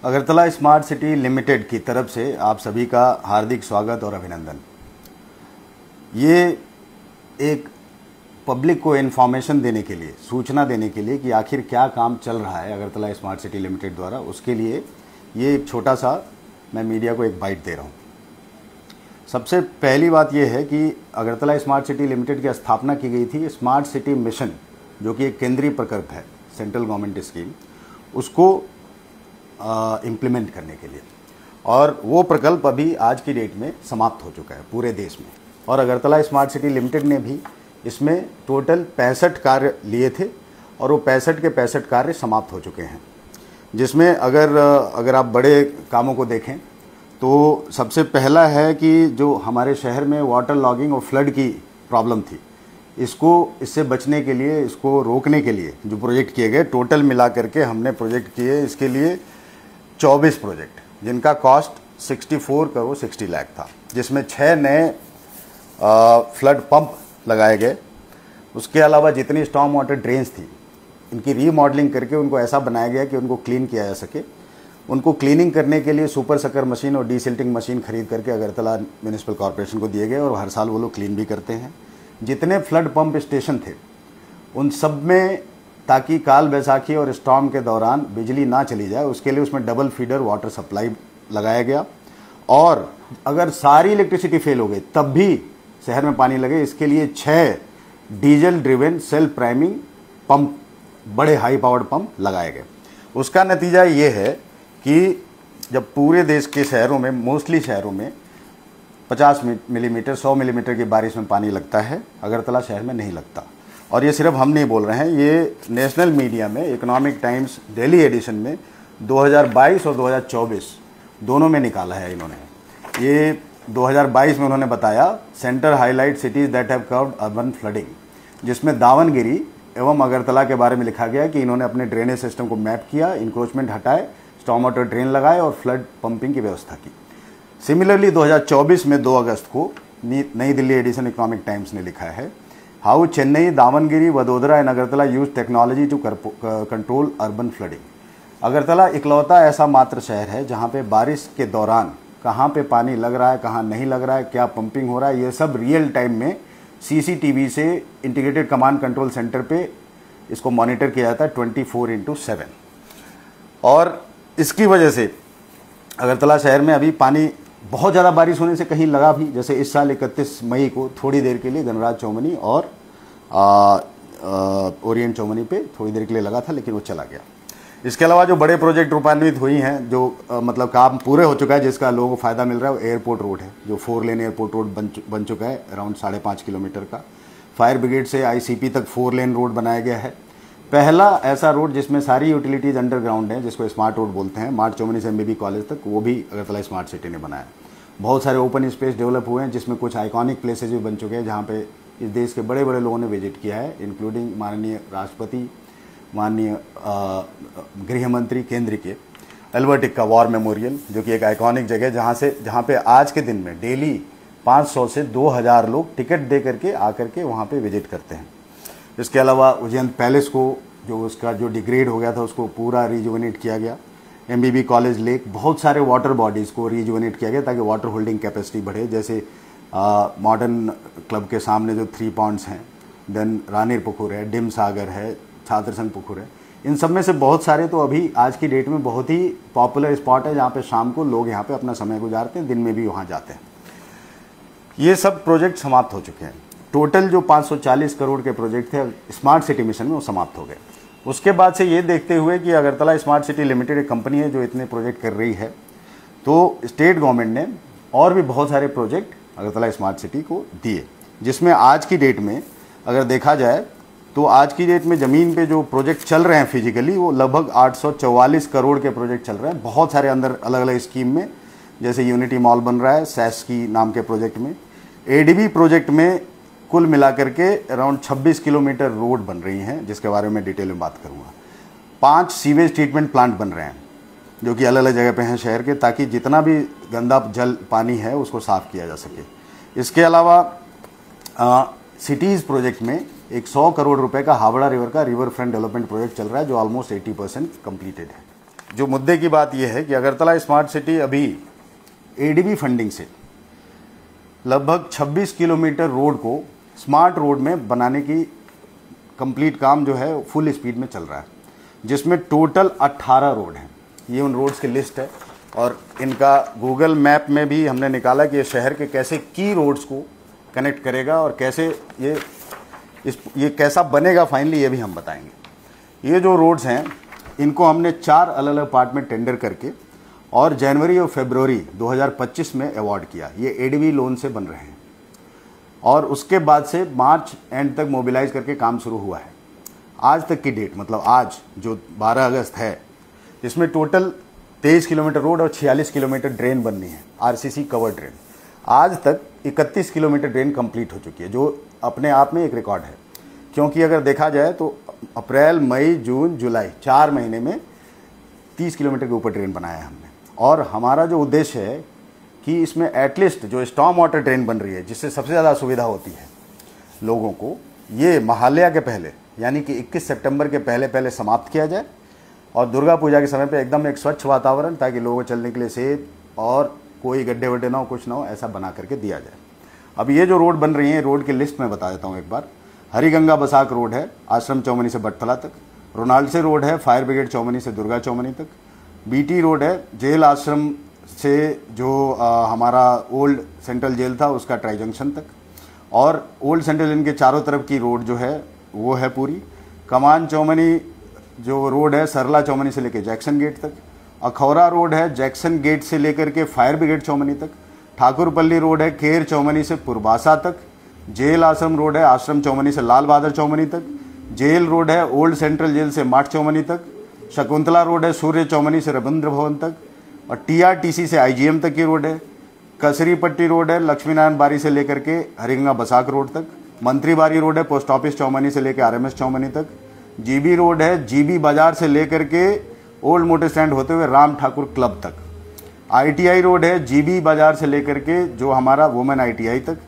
Agartala smart city limited की तरफ से आप सभी का हार्दिक स्वागत और अभिनंदन। ये एक पब्लिक को इन्फॉर्मेशन देने के लिए, सूचना देने के लिए कि आखिर क्या काम चल रहा है अगरतला स्मार्ट सिटी लिमिटेड द्वारा, उसके लिए ये एक छोटा सा मैं मीडिया को एक बाइट दे रहा हूँ। सबसे पहली बात यह है कि अगरतला स्मार्ट सिटी लिमिटेड की स्थापना की गई थी स्मार्ट सिटी मिशन, जो कि एक केंद्रीय प्रकल्प है, सेंट्रल गवर्नमेंट स्कीम, उसको इम्प्लीमेंट करने के लिए। और वो प्रकल्प अभी आज की डेट में समाप्त हो चुका है पूरे देश में। और अगरतला स्मार्ट सिटी लिमिटेड ने भी इसमें टोटल 65 कार्य लिए थे और वो 65 के 65 कार्य समाप्त हो चुके हैं। जिसमें अगर आप बड़े कामों को देखें तो सबसे पहला है कि जो हमारे शहर में वाटर लॉगिंग और फ्लड की प्रॉब्लम थी, इससे बचने के लिए, इसको रोकने के लिए जो प्रोजेक्ट किए गए, टोटल मिला करके हमने प्रोजेक्ट किए इसके लिए 24 प्रोजेक्ट, जिनका कॉस्ट 64 करोड़ 60 लाख था, जिसमें 6 नए फ्लड पंप लगाए गए। उसके अलावा जितनी स्टॉर्म वाटर ड्रेन्स थी, इनकी रीमॉडलिंग करके उनको ऐसा बनाया गया कि उनको क्लीन किया जा सके। उनको क्लीनिंग करने के लिए सुपर सकर मशीन और डीसिल्टिंग मशीन खरीद करके अगरतला म्यूनिसिपल कॉर्पोरेशन को दिए गए और हर साल वो लोग क्लीन भी करते हैं। जितने फ्लड पंप स्टेशन थे उन सब में, ताकि काल बैसाखी और स्टॉर्म के दौरान बिजली ना चली जाए, उसके लिए उसमें डबल फीडर वाटर सप्लाई लगाया गया। और अगर सारी इलेक्ट्रिसिटी फेल हो गई तब भी शहर में पानी लगे, इसके लिए 6 diesel driven self priming pump, बड़े हाई पावर्ड पंप लगाए गए। उसका नतीजा ये है कि जब पूरे देश के शहरों में, मोस्टली शहरों में 50 मिलीमीटर 100 मिलीमीटर की बारिश में पानी लगता है, अगरतला शहर में नहीं लगता। और ये सिर्फ हम नहीं बोल रहे हैं, ये नेशनल मीडिया में इकोनॉमिक टाइम्स दिल्ली एडिशन में 2022 और 2024 दोनों में निकाला है इन्होंने। ये 2022 में उन्होंने बताया centre highlight cities that have curved urban flooding, जिसमें दावनगिरी एवं अगरतला के बारे में लिखा गया कि इन्होंने अपने ड्रेनेज सिस्टम को मैप किया, इंक्रोचमेंट हटाए, स्टॉर्म वाटर ड्रेन लगाए और फ्लड पंपिंग की व्यवस्था की। सिमिलरली 2024 में 2 अगस्त को नई दिल्ली एडिशन इकोनॉमिक टाइम्स ने लिखा है, how Chennai, Davangere, Vadodara and Agartala use technology to control urban flooding. Agartala इकलौता ऐसा मात्र शहर है जहां पे बारिश के दौरान कहां पे पानी लग रहा है, कहां नहीं लग रहा है, क्या पंपिंग हो रहा है, ये सब रियल टाइम में सीसीटीवी से, इंटीग्रेटेड कमांड कंट्रोल सेंटर पे इसको मॉनिटर किया जाता है 24/7। और इसकी वजह से अगरतला शहर में अभी पानी बहुत ज़्यादा बारिश होने से कहीं लगा भी, जैसे इस साल 31 मई को थोड़ी देर के लिए गणराज चौमनी और ओरिएंट चौमनी पे थोड़ी देर के लिए लगा था, लेकिन वो चला गया। इसके अलावा जो बड़े प्रोजेक्ट रूपान्वित हुई हैं, जो मतलब काम पूरे हो चुका है, जिसका लोगों को फायदा मिल रहा है, वो एयरपोर्ट रोड है, जो 4 लेन एयरपोर्ट रोड बन चुका है, अराउंड 5.5 किलोमीटर का। फायर ब्रिगेड से आईसीपी तक 4 लेन रोड बनाया गया है। पहला ऐसा रोड जिसमें सारी यूटिलिटीज अंडरग्राउंड है, जिसको स्मार्ट रोड बोलते हैं, मार्ट चौमनी से एमबीबी कॉलेज तक, वो भी अगरतला स्मार्ट सिटी ने बनाया। बहुत सारे ओपन स्पेस डेवलप हुए हैं, जिसमें कुछ आइकॉनिक प्लेसेज भी बन चुके हैं, जहाँ पे इस देश के बड़े बड़े लोगों ने विजिट किया है, इंक्लूडिंग माननीय राष्ट्रपति, माननीय गृह मंत्री केंद्र के। अल्बर्ट एक्का वॉर मेमोरियल, जो कि एक आइकॉनिक जगह, जहाँ पे आज के दिन में डेली 500 से 2000 लोग टिकट दे करके आकर के वहाँ पे विजिट करते हैं। इसके अलावा उज्जैन पैलेस को, जो उसका जो डिग्रेड हो गया था, उसको पूरा रिजुवेनेट किया गया। एमबीबी कॉलेज लेक, बहुत सारे वाटर बॉडीज़ को रिजुवेनेट किया गया ताकि वाटर होल्डिंग कैपेसिटी बढ़े, जैसे मॉडर्न क्लब के सामने जो 3 पॉन्ड्स हैं, देन रानीर पुकुर है, डिम सागर है, छात्र संघ पुकुर है, इन सब में से बहुत सारे तो अभी आज की डेट में बहुत ही पॉपुलर स्पॉट है, जहाँ पे शाम को लोग यहाँ पे अपना समय गुजारते हैं, दिन में भी वहाँ जाते हैं। ये सब प्रोजेक्ट समाप्त हो चुके हैं। टोटल जो 540 करोड़ के प्रोजेक्ट थे स्मार्ट सिटी मिशन में, वो समाप्त हो गए। उसके बाद से ये देखते हुए कि अगरतला स्मार्ट सिटी लिमिटेड एक कंपनी है जो इतने प्रोजेक्ट कर रही है, तो स्टेट गवर्नमेंट ने और भी बहुत सारे प्रोजेक्ट अगरतला स्मार्ट सिटी को दिए, जिसमें आज की डेट में अगर देखा जाए तो आज की डेट में ज़मीन पे जो प्रोजेक्ट चल रहे हैं फिजिकली, वो लगभग 844 करोड़ के प्रोजेक्ट चल रहे हैं, बहुत सारे अंदर अलग अलग स्कीम में, जैसे यूनिटी मॉल बन रहा है सैस की नाम के प्रोजेक्ट में। एडीबी प्रोजेक्ट में कुल मिलाकर के अराउंड 26 किलोमीटर रोड बन रही हैं, जिसके बारे में डिटेल में बात करूंगा। 5 सीवेज ट्रीटमेंट प्लांट बन रहे हैं, जो कि अलग अलग जगह पे हैं शहर के, ताकि जितना भी गंदा जल पानी है उसको साफ किया जा सके। इसके अलावा सिटीज़ प्रोजेक्ट में एक 100 करोड़ रुपए का हावड़ा रिवर का रिवर फ्रंट डेवलपमेंट प्रोजेक्ट चल रहा है, जो ऑलमोस्ट 80% कंप्लीटेड है। जो मुद्दे की बात यह है कि अगरतला स्मार्ट सिटी अभी एडीबी फंडिंग से लगभग 26 किलोमीटर रोड को स्मार्ट रोड में बनाने की कंप्लीट काम जो है फुल स्पीड में चल रहा है, जिसमें टोटल 18 रोड हैं। ये उन रोड्स की लिस्ट है और इनका गूगल मैप में भी हमने निकाला कि ये शहर के कैसे की रोड्स को कनेक्ट करेगा और कैसे ये कैसा बनेगा फाइनली, ये भी हम बताएंगे। ये जो रोड्स हैं इनको हमने 4 अलग अलग पार्ट में टेंडर करके और जनवरी और फरवरी 2025 में अवार्ड किया। ये एडीबी लोन से बन रहे हैं और उसके बाद से मार्च एंड तक मोबिलाइज करके काम शुरू हुआ है। आज तक की डेट, मतलब आज जो 12 अगस्त है, इसमें टोटल 23 किलोमीटर रोड और 46 किलोमीटर ड्रेन बननी है, आरसीसी कवर ड्रेन। आज तक 31 किलोमीटर ड्रेन कंप्लीट हो चुकी है, जो अपने आप में एक रिकॉर्ड है, क्योंकि अगर देखा जाए तो अप्रैल, मई, जून, जुलाई 4 महीने में 30 किलोमीटर के ऊपर ड्रेन बनाया है हमने। और हमारा जो उद्देश्य है कि इसमें एटलीस्ट जो स्टॉर्म वाटर ड्रेन बन रही है, जिससे सबसे ज़्यादा सुविधा होती है लोगों को, ये महालया के पहले यानी कि 21 सितंबर के पहले समाप्त किया जाए और दुर्गा पूजा के समय पे एकदम एक स्वच्छ वातावरण, ताकि लोगों को चलने के लिए सेफ और कोई गड्ढे वड्ढे ना हो, कुछ ना हो, ऐसा बना करके दिया जाए। अब ये जो रोड बन रही है, रोड की लिस्ट में बता देता हूँ एक बार। हरिगंगा बसाक रोड है आश्रम चौमनी से बटतला तक। रोनाल्ड रोड है फायर ब्रिगेड चौमनी से दुर्गा चौमनी तक। बीटी रोड है जेल आश्रम से जो हमारा ओल्ड सेंट्रल जेल था उसका ट्राई जंक्शन तक, और ओल्ड सेंट्रल जेल के चारों तरफ की रोड जो है वो है पूरी। कमान चौमनी जो रोड है सरला चौमनी से लेकर जैक्सन गेट तक। अखौरा रोड है जैक्सन गेट से लेकर के फायर ब्रिगेड चौमनी तक। ठाकुरपल्ली रोड है केर चौमनी से पुरबासा तक। जेल आश्रम रोड है आश्रम चौमनी से लाल बहादुर चौमनी तक। जेल रोड है ओल्ड सेंट्रल जेल से माठ चौमनी तक। शकुंतला रोड है सूर्य चौमनी से रविंद्र भवन तक और टीआरटीसी से आईजीएम तक की रोड है। कसरी पट्टी रोड है लक्ष्मीनारायण बारी से लेकर के हरिगंगा बसाक रोड तक। मंत्री बारी रोड है पोस्ट ऑफिस चौमनी से लेकर आरएमएस चौमनी तक। जीबी रोड है जीबी बाजार से लेकर के ओल्ड मोटर स्टैंड होते हुए राम ठाकुर क्लब तक। आईटीआई रोड है जीबी बाजार से लेकर के जो हमारा वुमेन आईटीआई तक।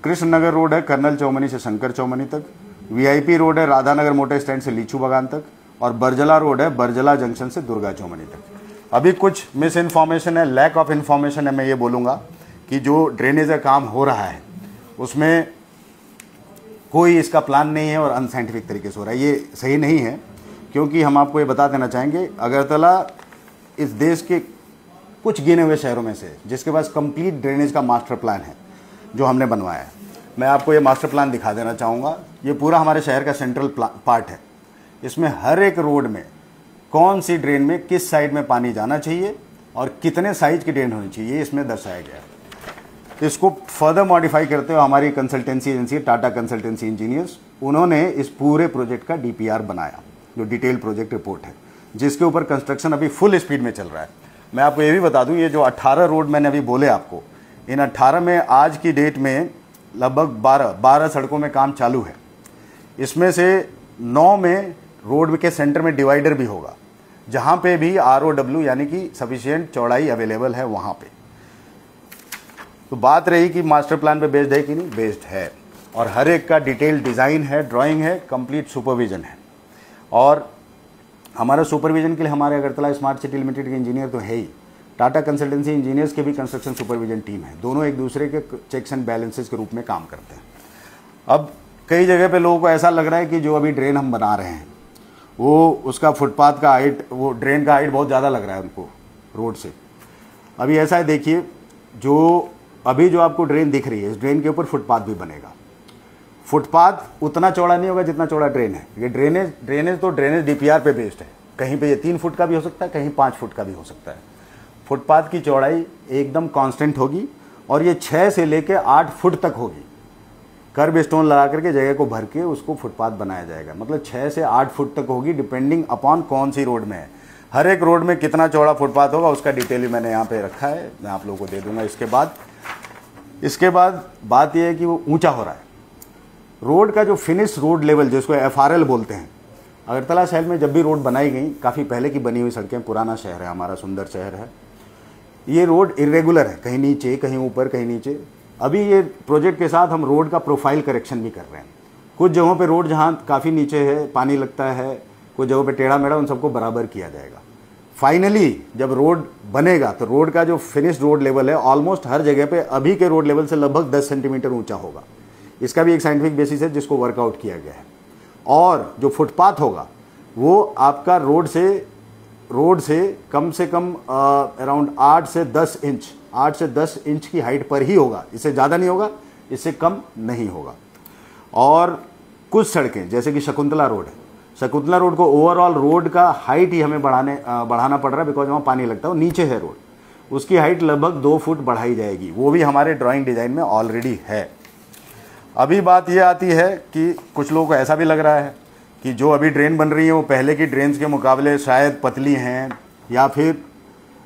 कृष्णनगर रोड है कर्नल चौमनी से शंकर चौमनी तक। वीआईपी रोड है राधानगर मोटर स्टैंड से लीचू बागान तक। और बरजला रोड है बरजला जंक्शन से दुर्गा चौमनी तक। अभी कुछ मिस इन्फॉर्मेशन है, लैक ऑफ इन्फॉर्मेशन है। मैं ये बोलूँगा कि जो ड्रेनेज का काम हो रहा है उसमें कोई इसका प्लान नहीं है और अनसाइंटिफिक तरीके से हो रहा है, ये सही नहीं है। क्योंकि हम आपको ये बता देना चाहेंगे, अगरतला इस देश के कुछ गिने हुए शहरों में से जिसके पास कंप्लीट ड्रेनेज का मास्टर प्लान है जो हमने बनवाया है। मैं आपको ये मास्टर प्लान दिखा देना चाहूँगा। ये पूरा हमारे शहर का सेंट्रल पार्ट है। इसमें हर एक रोड में कौन सी ड्रेन में किस साइड में पानी जाना चाहिए और कितने साइज की ड्रेन होनी चाहिए, ये इसमें दर्शाया गया है। इसको फर्दर मॉडिफाई करते हुए हमारी consultancy agency Tata consultancy engineers, उन्होंने इस पूरे प्रोजेक्ट का डीपीआर बनाया, जो डिटेल प्रोजेक्ट रिपोर्ट है, जिसके ऊपर कंस्ट्रक्शन अभी फुल स्पीड में चल रहा है। मैं आपको ये भी बता दूं, ये जो 18 रोड मैंने अभी बोले आपको, इन 18 में आज की डेट में लगभग 12 सड़कों में काम चालू है। इसमें से 9 में रोड के सेंटर में डिवाइडर भी होगा, जहां पे भी ROW यानी कि सफिशिएंट चौड़ाई अवेलेबल है वहां पे। तो बात रही कि मास्टर प्लान पे बेस्ड है कि नहीं, बेस्ड है। और हर एक का डिटेल डिज़ाइन है, ड्राइंग है, कंप्लीट सुपरविजन है। और हमारा सुपरविजन के लिए हमारे अगरतला स्मार्ट सिटी लिमिटेड के इंजीनियर तो है ही, टाटा कंसल्टेंसी इंजीनियर्स के भी कंस्ट्रक्शन सुपरविजन टीम है। दोनों एक दूसरे के चेक्स एंड बैलेंसेस के रूप में काम करते हैं। अब कई जगह पे लोगों को ऐसा लग रहा है कि जो अभी ड्रेन हम बना रहे हैं वो उसका फुटपाथ का हाइट, वो ड्रेन का हाइट बहुत ज़्यादा लग रहा है उनको रोड से। अभी ऐसा है, देखिए, जो अभी जो आपको ड्रेन दिख रही है, इस ड्रेन के ऊपर फुटपाथ भी बनेगा। फुटपाथ उतना चौड़ा नहीं होगा जितना चौड़ा ड्रेन है। ये ड्रेनेज तो ड्रेनेज डीपीआर पे बेस्ड है। कहीं पे ये 3 फुट का भी हो सकता है, कहीं 5 फुट का भी हो सकता है। फुटपाथ की चौड़ाई एकदम कांस्टेंट होगी और ये 6 से लेकर 8 फुट तक होगी। कर्ब स्टोन लगा करके जगह को भर के उसको फुटपाथ बनाया जाएगा। मतलब 6 से 8 फुट तक होगी, डिपेंडिंग अपॉन कौन सी रोड में है। हर एक रोड में कितना चौड़ा फुटपाथ होगा उसका डिटेल भी मैंने यहाँ पे रखा है, मैं आप लोगों को दे दूंगा। इसके बाद बात यह है कि वो ऊंचा हो रहा है। रोड का जो फिनिश रोड लेवल, जिसको FRL बोलते हैं, अगरतला शहर में जब भी रोड बनाई गई, काफ़ी पहले की बनी हुई सड़कें, पुराना शहर है हमारा, सुंदर शहर है, ये रोड इरेगुलर है, कहीं नीचे कहीं ऊपर कहीं नीचे। अभी ये प्रोजेक्ट के साथ हम रोड का प्रोफाइल करेक्शन भी कर रहे हैं। कुछ जगहों पे रोड जहाँ काफ़ी नीचे है, पानी लगता है, कुछ जगहों पे टेढ़ा मेढ़ा, उन सबको बराबर किया जाएगा। फाइनली जब रोड बनेगा तो रोड का जो फिनिश्ड रोड लेवल है ऑलमोस्ट हर जगह पे अभी के रोड लेवल से लगभग 10 सेंटीमीटर ऊंचा होगा। इसका भी एक साइंटिफिक बेसिस है जिसको वर्कआउट किया गया है। और जो फुटपाथ होगा वो आपका रोड से कम अराउंड 8 से 10 इंच की हाइट पर ही होगा। इससे ज़्यादा नहीं होगा, इससे कम नहीं होगा। और कुछ सड़कें जैसे कि शकुंतला रोड है, शकुंतला रोड को ओवरऑल रोड का हाइट ही हमें बढ़ाना पड़ रहा है बिकॉज वहाँ पानी लगता है, वो नीचे है रोड, उसकी हाइट लगभग 2 फुट बढ़ाई जाएगी। वो भी हमारे ड्राइंग डिज़ाइन में ऑलरेडी है। अभी बात ये आती है कि कुछ लोगों को ऐसा भी लग रहा है कि जो अभी ड्रेन बन रही है वो पहले की ड्रेन्स के मुकाबले शायद पतली हैं या फिर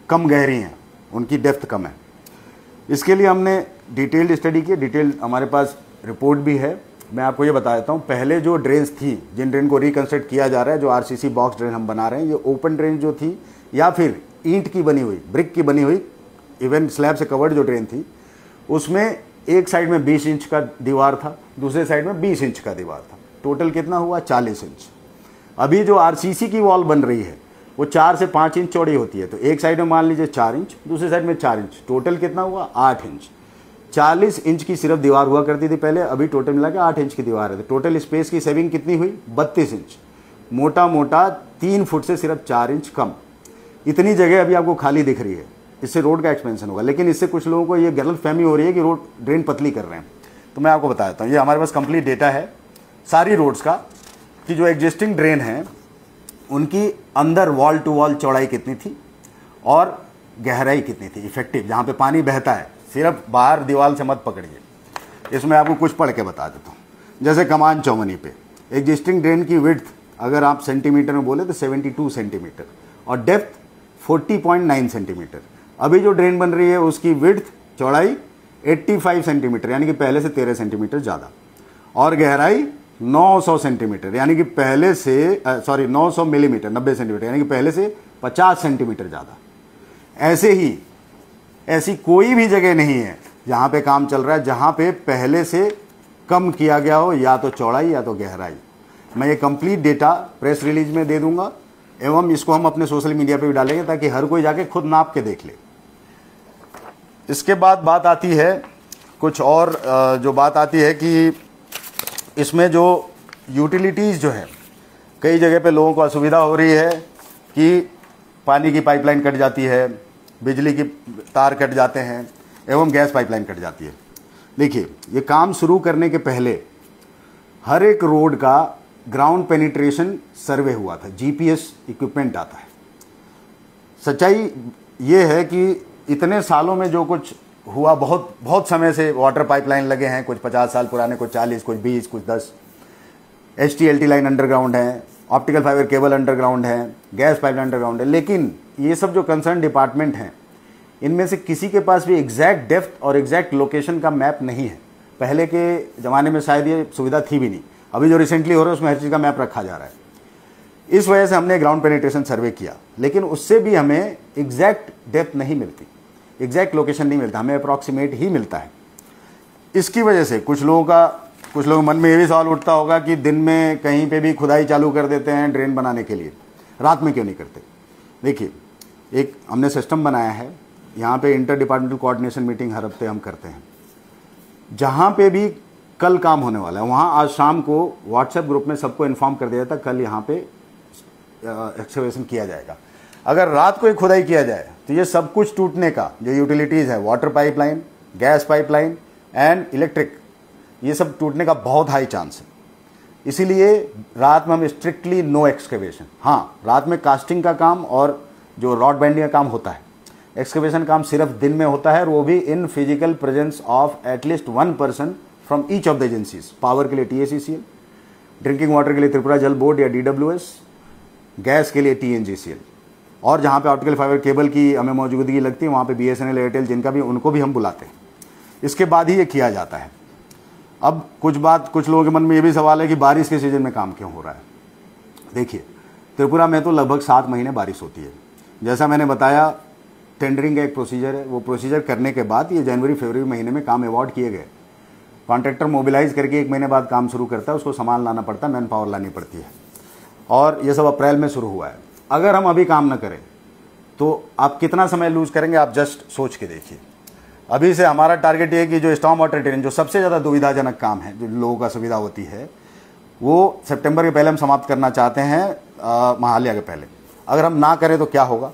कम गहरी हैं, उनकी डेप्थ कम है। इसके लिए हमने डिटेल्ड स्टडी की, डिटेल्ड हमारे पास रिपोर्ट भी है। मैं आपको ये बता देता हूँ, पहले जो ड्रेन्स थी, जिन ड्रेन को रिकंस्ट्रक्ट किया जा रहा है, जो आरसीसी बॉक्स ड्रेन हम बना रहे हैं, ये ओपन ड्रेन जो थी या फिर ईंट की बनी हुई, ब्रिक की बनी हुई, इवन स्लैब से कवर्ड जो ड्रेन थी, उसमें एक साइड में 20 इंच का दीवार था, दूसरे साइड में 20 इंच का दीवार था। टोटल कितना हुआ? 40 इंच। अभी जो आरसीसी की वॉल बन रही है वो 4 से 5 इंच चौड़ी होती है, तो एक साइड में मान लीजिए 4 इंच, दूसरे साइड में 4 इंच, टोटल कितना हुआ? 8 इंच। 40 इंच की सिर्फ दीवार हुआ करती थी पहले, अभी टोटल मिला के 8 इंच की दीवार है। तो टोटल स्पेस की सेविंग कितनी हुई? 32 इंच। मोटा मोटा 3 फुट से सिर्फ 4 इंच कम। इतनी जगह अभी आपको खाली दिख रही है, इससे रोड का एक्सपेंशन होगा। लेकिन इससे कुछ लोगों को ये गलतफहमी हो रही है कि रोड ड्रेन पतली कर रहे हैं। तो मैं आपको बता देता हूँ, ये हमारे पास कंप्लीट डेटा है सारी रोड्स का कि जो एग्जिस्टिंग ड्रेन है उनकी अंदर वॉल टू वॉल चौड़ाई कितनी थी और गहराई कितनी थी इफेक्टिव, जहाँ पे पानी बहता है। सिर्फ बाहर दीवार से मत पकड़िए, इसमें आपको कुछ पढ़ के बता देता हूँ। जैसे कमान चौमनी पे एग्जिस्टिंग ड्रेन की विड्थ अगर आप सेंटीमीटर में बोले तो 72 सेंटीमीटर और डेप्थ 40.9 सेंटीमीटर। अभी जो ड्रेन बन रही है उसकी विड्थ चौड़ाई 85 सेंटीमीटर यानी कि पहले से 13 सेंटीमीटर ज़्यादा, और गहराई 900 सेंटीमीटर यानी कि पहले से 900 मिलीमीटर 90 सेंटीमीटर यानी कि पहले से 50 सेंटीमीटर ज़्यादा। ऐसे ही ऐसी कोई भी जगह नहीं है जहाँ पे काम चल रहा है जहाँ पे पहले से कम किया गया हो या तो चौड़ाई या तो गहराई। मैं ये कंप्लीट डेटा प्रेस रिलीज में दे दूंगा एवं इसको हम अपने सोशल मीडिया पे भी डालेंगे ताकि हर कोई जाके खुद नाप के देख ले। इसके बाद बात आती है कुछ और, जो बात आती है कि इसमें जो यूटिलिटीज़ जो है, कई जगह पे लोगों को असुविधा हो रही है कि पानी की पाइपलाइन कट जाती है, बिजली की तार कट जाते हैं एवं गैस पाइपलाइन कट जाती है। देखिए, ये काम शुरू करने के पहले हर एक रोड का ग्राउंड पेनिट्रेशन सर्वे हुआ था, जीपीएस इक्विपमेंट आता है। सच्चाई ये है कि इतने सालों में जो कुछ हुआ, बहुत समय से वाटर पाइपलाइन लगे हैं, कुछ 50 साल पुराने, कुछ 40, कुछ 20, कुछ 10। HT-LT लाइन अंडरग्राउंड है, ऑप्टिकल फाइबर केबल अंडरग्राउंड है, गैस पाइपलाइन अंडरग्राउंड है। लेकिन ये सब जो कंसर्न डिपार्टमेंट हैं, इनमें से किसी के पास भी एग्जैक्ट डेप्थ और एग्जैक्ट लोकेशन का मैप नहीं है। पहले के ज़माने में शायद ये सुविधा थी भी नहीं, अभी जो रिसेंटली हो रहा है उसमें हर चीज़ का मैप रखा जा रहा है। इस वजह से हमने ग्राउंड पेनिट्रेशन सर्वे किया, लेकिन उससे भी हमें एग्जैक्ट डेप्थ नहीं मिलती, एग्जैक्ट लोकेशन नहीं मिलता, हमें अप्रॉक्सीमेट ही मिलता है। इसकी वजह से कुछ लोगों मन में ये भी सवाल उठता होगा कि दिन में कहीं पे भी खुदाई चालू कर देते हैं ड्रेन बनाने के लिए, रात में क्यों नहीं करते। देखिए, एक हमने सिस्टम बनाया है, यहाँ पे इंटर डिपार्टमेंटल कोऑर्डिनेशन मीटिंग हर हफ्ते हम करते हैं। जहाँ पे भी कल काम होने वाला है वहाँ आज शाम को व्हाट्सएप ग्रुप में सबको इन्फॉर्म कर दिया जाता है कल यहाँ पे एक्सकवेशन किया जाएगा। अगर रात को ही खुदाई किया जाए तो ये सब कुछ टूटने का, जो यूटिलिटीज़ है, water pipeline, gas pipeline and electric, ये सब टूटने का बहुत हाई चांस है। इसीलिए रात में हम स्ट्रिक्टली नो एक्सकवेशन। हाँ, रात में कास्टिंग का काम और जो रॉड बाइंडिंग का काम होता है, एक्सकवेशन काम सिर्फ दिन में होता है, और वो भी in physical presence of at least 1 person from each of the agencies. Power के लिए TACCL, ड्रिंकिंग वाटर के लिए त्रिपुरा जल बोर्ड या DWS, गैस के लिए TNGCL, और जहाँ पे ऑप्टिकल फाइबर केबल की हमें मौजूदगी लगती है वहाँ पे BSNL, एयरटेल, जिनका भी, उनको भी हम बुलाते हैं। इसके बाद ही ये किया जाता है। अब कुछ लोगों के मन में ये भी सवाल है कि बारिश के सीजन में काम क्यों हो रहा है। देखिए, त्रिपुरा में तो लगभग 7 महीने बारिश होती है। जैसा मैंने बताया, टेंडरिंग का एक प्रोसीजर है, वो प्रोसीजर करने के बाद ये जनवरी-फरवरी महीने में काम अवार्ड किए गए। कॉन्ट्रैक्टर मोबिलाइज करके 1 महीने बाद काम शुरू करता है, उसको सामान लाना पड़ता है, मैन पावर लानी पड़ती है, और ये सब अप्रैल में शुरू हुआ है। अगर हम अभी काम न करें तो आप कितना समय लूज करेंगे, आप जस्ट सोच के देखिए। अभी से हमारा टारगेट ये है कि जो स्टॉर्म वाटर ड्रेन, जो सबसे ज़्यादा दुविधाजनक काम है, जो लोगों का सुविधा होती है, वो सितंबर के पहले हम समाप्त करना चाहते हैं, महालया के पहले। अगर हम ना करें तो क्या होगा,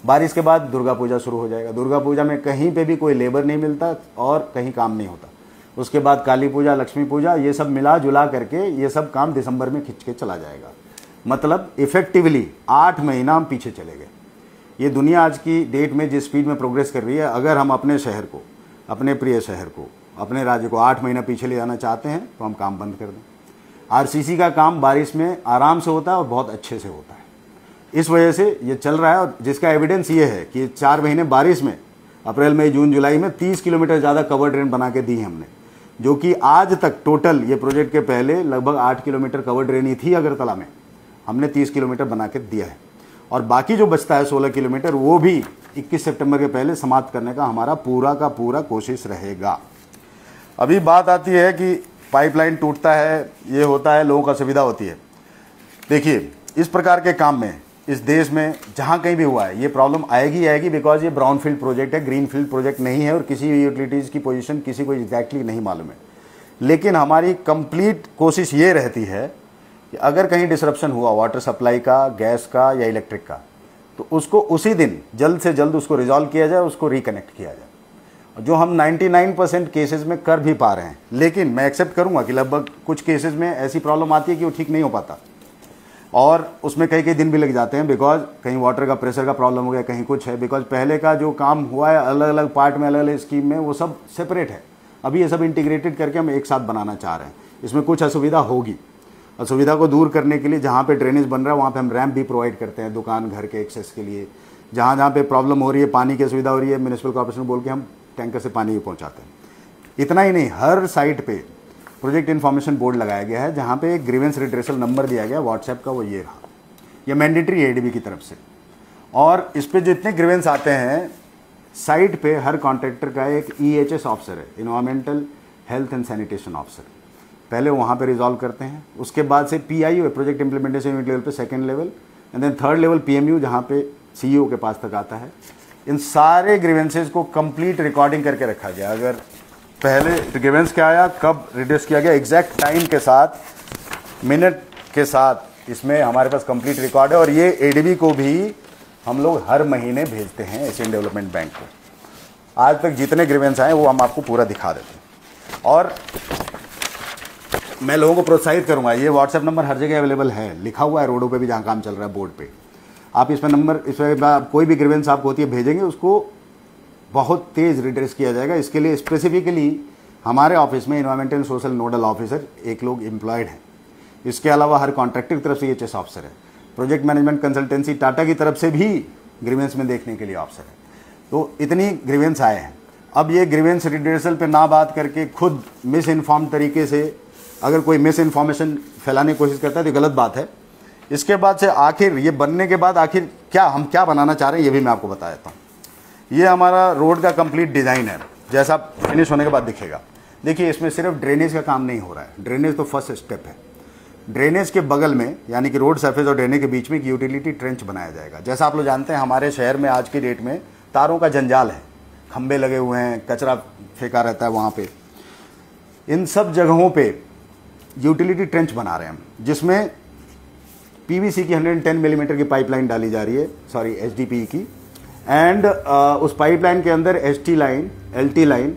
बारिश के बाद दुर्गा पूजा शुरू हो जाएगा। दुर्गा पूजा में कहीं पे भी कोई लेबर नहीं मिलता और कहीं काम नहीं होता। उसके बाद काली पूजा, लक्ष्मी पूजा, ये सब मिला जुला करके ये सब काम दिसंबर में खिंच के चला जाएगा। मतलब इफेक्टिवली 8 महीना हम पीछे चले गए। ये दुनिया आज की डेट में जिस स्पीड में प्रोग्रेस कर रही है, अगर हम अपने शहर को, अपने प्रिय शहर को, अपने राज्य को 8 महीना पीछे ले जाना चाहते हैं तो हम काम बंद कर दें। आरसीसी का काम बारिश में आराम से होता है और बहुत अच्छे से होता है। इस वजह से ये चल रहा है, और जिसका एविडेंस ये है कि 4 महीने बारिश में, अप्रैल मई जून जुलाई में 30 किलोमीटर ज़्यादा कवर ड्रेन बना के दी हमने, जो कि आज तक टोटल ये प्रोजेक्ट के पहले लगभग 8 किलोमीटर कवर ड्रेन ही थी अगरतला में, हमने 30 किलोमीटर बना के दिया है। और बाकी जो बचता है 16 किलोमीटर, वो भी 21 सितंबर के पहले समाप्त करने का हमारा पूरा का पूरा कोशिश रहेगा। अभी बात आती है कि पाइपलाइन टूटता है, ये होता है, लोगों का सुविधा होती है। देखिए, इस प्रकार के काम में इस देश में जहाँ कहीं भी हुआ है ये प्रॉब्लम आएगी आएगी, बिकॉज ये ब्राउनफील्ड प्रोजेक्ट है, ग्रीनफील्ड प्रोजेक्ट नहीं है, और किसी भी यूटिलिटीज़ की पोजीशन किसी को एग्जैक्टली नहीं मालूम है। लेकिन हमारी कंप्लीट कोशिश ये रहती है कि अगर कहीं डिसरप्शन हुआ वाटर सप्लाई का, गैस का या इलेक्ट्रिक का, तो उसको उसी दिन जल्द से जल्द उसको रिजॉल्व किया जाए, उसको रिकनेक्ट किया जाए, जो हम 99% केसेस में कर भी पा रहे हैं। लेकिन मैं एक्सेप्ट करूंगा कि लगभग कुछ केसेस में ऐसी प्रॉब्लम आती है कि वो ठीक नहीं हो पाता, और उसमें कई दिन भी लग जाते हैं, बिकॉज कहीं वाटर का प्रेशर का प्रॉब्लम हो गया, कहीं कुछ है। बिकॉज पहले का जो काम हुआ है अलग अलग पार्ट में, अलग अलग स्कीम में, वो सब सेपरेट है। अभी ये सब इंटीग्रेटेड करके हम एक साथ बनाना चाह रहे हैं। इसमें कुछ असुविधा होगी, असुविधा को दूर करने के लिए जहाँ पे ड्रेनेज बन रहा है वहाँ पे हम रैम्प भी प्रोवाइड करते हैं दुकान घर के एक्सेस के लिए। जहाँ जहाँ पे प्रॉब्लम हो रही है, पानी की असुविधा हो रही है, म्यूनिसिपल कॉर्पोरेशन बोल के हम टैंकर से पानी भी पहुँचाते हैं। इतना ही नहीं, हर साइट पे प्रोजेक्ट इन्फॉर्मेशन बोर्ड लगाया गया है, जहाँ पे एक ग्रीवेंस रिड्रेसल नंबर दिया गया व्हाट्सएप का, वो ये रहा। ये मैंडेटरी है एडीबी की तरफ से। और इस पे जितने ग्रीवेंस आते हैं, साइट पे हर कॉन्ट्रैक्टर का एक EHS ऑफिसर है, environmental health and sanitation officer, पहले वहाँ पे रिजॉल्व करते हैं। उसके बाद से PIU है, प्रोजेक्ट इंप्लीमेंटेशन यूनिट लेवल पे second level, and then third level PMU, जहाँ पे CEO के पास तक आता है। इन सारे ग्रीवेंसेज को कंप्लीट रिकॉर्डिंग करके रखा गया। अगर पहले ग्रीवेंस क्या आया, कब रिड्यूस किया गया, एग्जैक्ट टाइम के साथ, मिनट के साथ, इसमें हमारे पास कंप्लीट रिकॉर्ड है। और ये एडीबी को भी हम लोग हर महीने भेजते हैं एशियन डेवलपमेंट बैंक को। आज तक जितने ग्रीवेंस आए वो हम आपको पूरा दिखा देते हैं। और मैं लोगों को प्रोत्साहित करूंगा, ये व्हाट्सएप नंबर हर जगह अवेलेबल है, लिखा हुआ है रोडों पे भी जहाँ काम चल रहा है बोर्ड पे। आप इस पर नंबर, इस पर कोई भी ग्रीवेंस आपको होती है भेजेंगे, उसको बहुत तेज़ रिड्रेस किया जाएगा। इसके लिए स्पेसिफिकली हमारे ऑफिस में environmental and social nodal officer एक लोग एम्प्लॉयड हैं। इसके अलावा हर कॉन्ट्रैक्टर की तरफ से EHS ऑफिसर है, प्रोजेक्ट मैनेजमेंट कंसल्टेंसी टाटा की तरफ से भी ग्रीवेंस में देखने के लिए ऑफिसर है। तो इतनी ग्रीवेंस आए हैं। अब ये ग्रीवेंस रिड्रेसल पे ना बात करके खुद मिस इन्फॉर्म तरीके से अगर कोई मिस इन्फॉर्मेशन फैलाने की कोशिश करता है तो गलत बात है। इसके बाद से आखिर ये बनने के बाद आखिर हम क्या बनाना चाह रहे हैं ये भी मैं आपको बता देता हूँ। ये हमारा रोड का कंप्लीट डिज़ाइन है, जैसा फिनिश होने के बाद दिखेगा। देखिए, इसमें सिर्फ ड्रेनेज का काम नहीं हो रहा है, ड्रेनेज तो फर्स्ट स्टेप है। ड्रेनेज के बगल में, यानी कि रोड सरफेस और ड्रेनेज के बीच में एक यूटिलिटी ट्रेंच बनाया जाएगा। जैसा आप लोग जानते हैं, हमारे शहर में आज की डेट में तारों का जंजाल है, खंबे लगे हुए हैं, कचरा फेंका रहता है वहाँ पे। इन सब जगहों पे यूटिलिटी ट्रेंच बना रहे हैं हम, जिसमें PVC की 110 मिलीमीटर की पाइपलाइन डाली जा रही है, सॉरी HDPE की, एंड उस पाइपलाइन के अंदर ST लाइन, LT लाइन,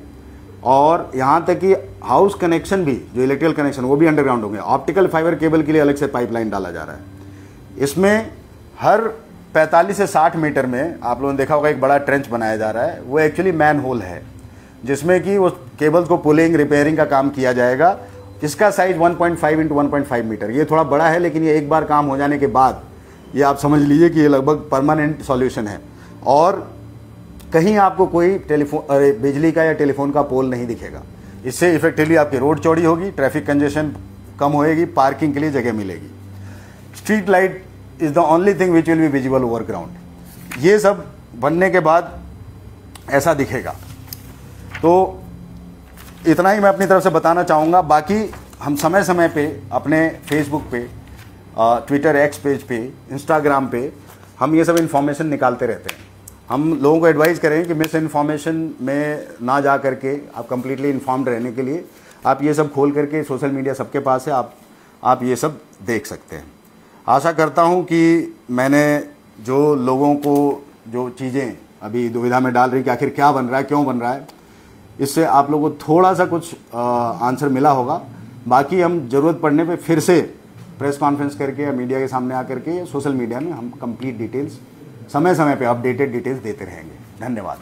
और यहाँ तक कि हाउस कनेक्शन भी, जो इलेक्ट्रिकल कनेक्शन, वो भी अंडरग्राउंड होंगे। ऑप्टिकल फाइबर केबल के लिए अलग से पाइपलाइन डाला जा रहा है। इसमें हर 45 से 60 मीटर में आप लोगों ने देखा होगा एक बड़ा ट्रेंच बनाया जा रहा है। वो एक्चुअली मैन होल है, जिसमें कि उस केबल्स को पुलिंग, रिपेयरिंग का काम किया जाएगा। इसका साइज 1.5 इंटू 1.5 मीटर, ये थोड़ा बड़ा है, लेकिन ये एक बार काम हो जाने के बाद ये आप समझ लीजिए कि ये लगभग परमानेंट सॉल्यूशन है। और कहीं आपको कोई बिजली का या टेलीफोन का पोल नहीं दिखेगा। इससे इफेक्टिवली आपकी रोड चौड़ी होगी, ट्रैफिक कंजेशन कम होएगी, पार्किंग के लिए जगह मिलेगी। Street light is the only thing which will be visible over ground. ये सब बनने के बाद ऐसा दिखेगा। तो इतना ही मैं अपनी तरफ से बताना चाहूँगा। बाकी हम समय समय पे अपने फेसबुक पे, ट्विटर X पेज पे, इंस्टाग्राम पे हम ये सब इन्फॉर्मेशन निकालते रहते हैं। हम लोगों को एडवाइस करें कि मिस इन्फॉर्मेशन में ना जा करके आप कंप्लीटली इन्फॉर्म्ड रहने के लिए आप ये सब खोल करके, सोशल मीडिया सबके पास है, आप ये सब देख सकते हैं। आशा करता हूँ कि मैंने जो लोगों को जो चीज़ें अभी दुविधा में डाल रही कि आखिर क्या बन रहा है, क्यों बन रहा है, इससे आप लोगों को थोड़ा सा कुछ आंसर मिला होगा। बाकी हम ज़रूरत पड़ने पे फिर से प्रेस कॉन्फ्रेंस करके या मीडिया के सामने आकर के सोशल मीडिया में हम कंप्लीट डिटेल्स समय समय पे अपडेटेड डिटेल्स देते रहेंगे। धन्यवाद।